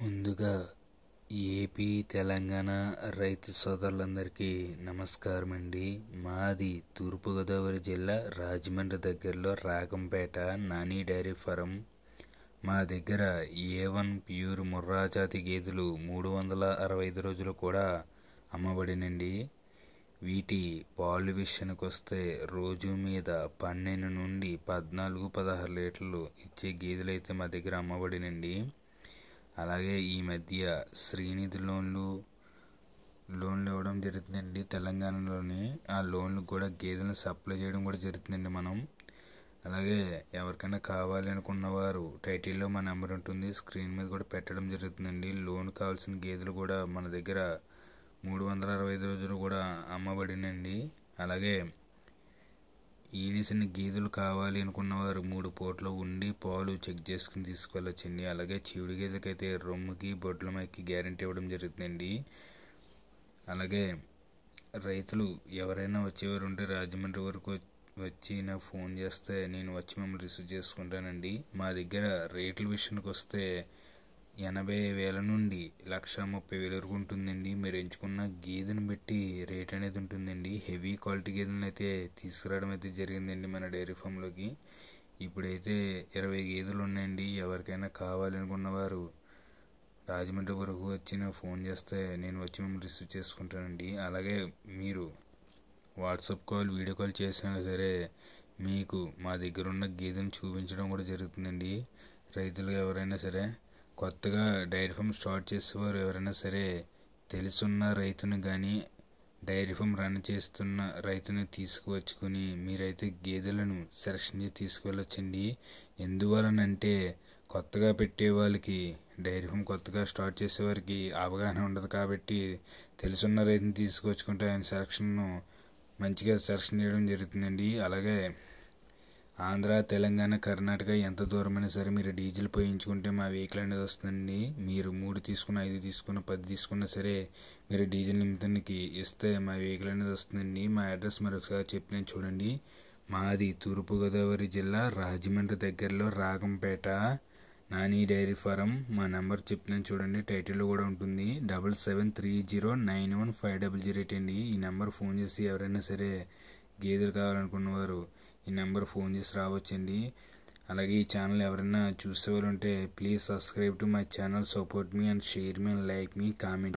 ముందుగా ఏపీ తెలంగాణ రైతు సోదరులందరికీ నమస్కారం అండి. మాది తూర్పుగోదావరి జిల్లా రాజమండ్రి దగ్గరలో రాగంపేట నాని డైరీ ఫారం. మా దగ్గర A1 ప్యూర్ ముర్రా జాతి గేదెలు 365 రోజులు కూడా అమ్మబడినండి. వీటి పాలు విషయానికి వస్తే రోజు మీద 12 నుండి 14-16 లీటర్లు ఇచ్చే గేదెలు అయితే మా దగ్గర అమ్మబడినండి. అలాగే ఈ మధ్య శ్రీనిధి లోన్లు ఇవ్వడం జరుగుతుందండి తెలంగాణలోని. ఆ లోన్లు కూడా గేదెలను సప్లై చేయడం కూడా జరుగుతుందండి మనం. అలాగే ఎవరికైనా కావాలి అనుకున్న వారు టైటిల్లో మా నెంబర్ ఉంటుంది, స్క్రీన్ మీద కూడా పెట్టడం జరుగుతుందండి. లోన్ కావాల్సిన గేదెలు కూడా మన దగ్గర 365 రోజులు కూడా అమ్మబడినండి. అలాగే ఈనేసిన గేదెలు కావాలి అనుకున్నవారు 3 పూటలు ఉండి పాలు చెక్ చేసుకుని తీసుకెళ్ళొచ్చండి. అలాగే చీవుడి గేదెలకైతే రొమ్ముకి బొడ్లమైకి గ్యారెంటీ ఇవ్వడం జరుగుతుందండి. అలాగే రైతులు ఎవరైనా వచ్చేవారు ఉంటే రాజమండ్రి వరకు వచ్చి నాకు ఫోన్ చేస్తే నేను వచ్చి మిమ్మల్ని రిసీవ్ చేసుకుంటానండి. మా దగ్గర రేట్ల విషయానికి వస్తే 80,000 నుండి 130,000 వరకు ఉంటుందండి. మీరు ఎంచుకున్న గేదెని బట్టి రేట్ అనేది ఉంటుందండి. హెవీ క్వాలిటీ గేదెలను అయితే తీసుకురావడం అయితే జరిగిందండి మన డైరీ ఫామ్లోకి. ఇప్పుడైతే 20 గేదెలు ఉన్నాయండి. ఎవరికైనా కావాలనుకున్న వారు రాజమండ్రి వరకు వచ్చి నాకు ఫోన్ చేస్తే నేను వచ్చి మిమ్మల్ని రిసీవ్ చేసుకుంటానండి. అలాగే మీరు వాట్సాప్ కాల్, వీడియో కాల్ చేసినా సరే మీకు మా దగ్గర ఉన్న గేదెను చూపించడం కూడా జరుగుతుందండి. రైతులు ఎవరైనా సరే, కొత్తగా డైరీ ఫామ్ స్టార్ట్ చేసేవారు ఎవరైనా సరే, తెలుసున్న రైతుని కానీ డైరీ ఫామ్ రన్ చేస్తున్న రైతుని తీసుకువచ్చుకొని మీరైతే గేదెలను సెలక్షన్ చేసి తీసుకువెళ్ళొచ్చండి. ఎందువలనంటే కొత్తగా పెట్టే వాళ్ళకి, డైరీ ఫామ్ కొత్తగా స్టార్ట్ చేసేవారికి అవగాహన ఉండదు కాబట్టి తెలుసున్న రైతుని తీసుకొచ్చుకుంటే ఆయన సెలక్షన్ను మంచిగా సెలక్షన్ చేయడం జరుగుతుందండి. అలాగే ఆంధ్ర, తెలంగాణ, కర్ణాటక ఎంత దూరమైనా సరే మీరు డీజిల్ పోయించుకుంటే మా వెహికల్ అనేది వస్తుందండి. మీరు 3 తీసుకున్న, 5 తీసుకున్న, 10 తీసుకున్నా సరే మీరు డీజిల్ నిమిత్తానికి ఇస్తే మా వెహికల్ అనేది వస్తుందండి. మా అడ్రస్ మరొకసారి చెప్తున్నాను చూడండి. మాది తూర్పుగోదావరి జిల్లా రాజమండ్రి దగ్గరలో రాగంపేట నాని డైరీ ఫారం. మా నెంబర్ చెప్తున్నాను చూడండి, టైటిల్లో కూడా ఉంటుంది. 7730915008 అండి. ఈ నెంబర్ ఫోన్ చేసి ఎవరైనా సరే గేదెలు కావాలనుకున్నవారు ఈ నెంబర్ ఫోన్ చేసి రావచ్చండి. అలాగే ఈ ఛానల్ ఎవరైనా చూసేవారు ఉంటే please subscribe to my channel, support me and share me and like me, comment.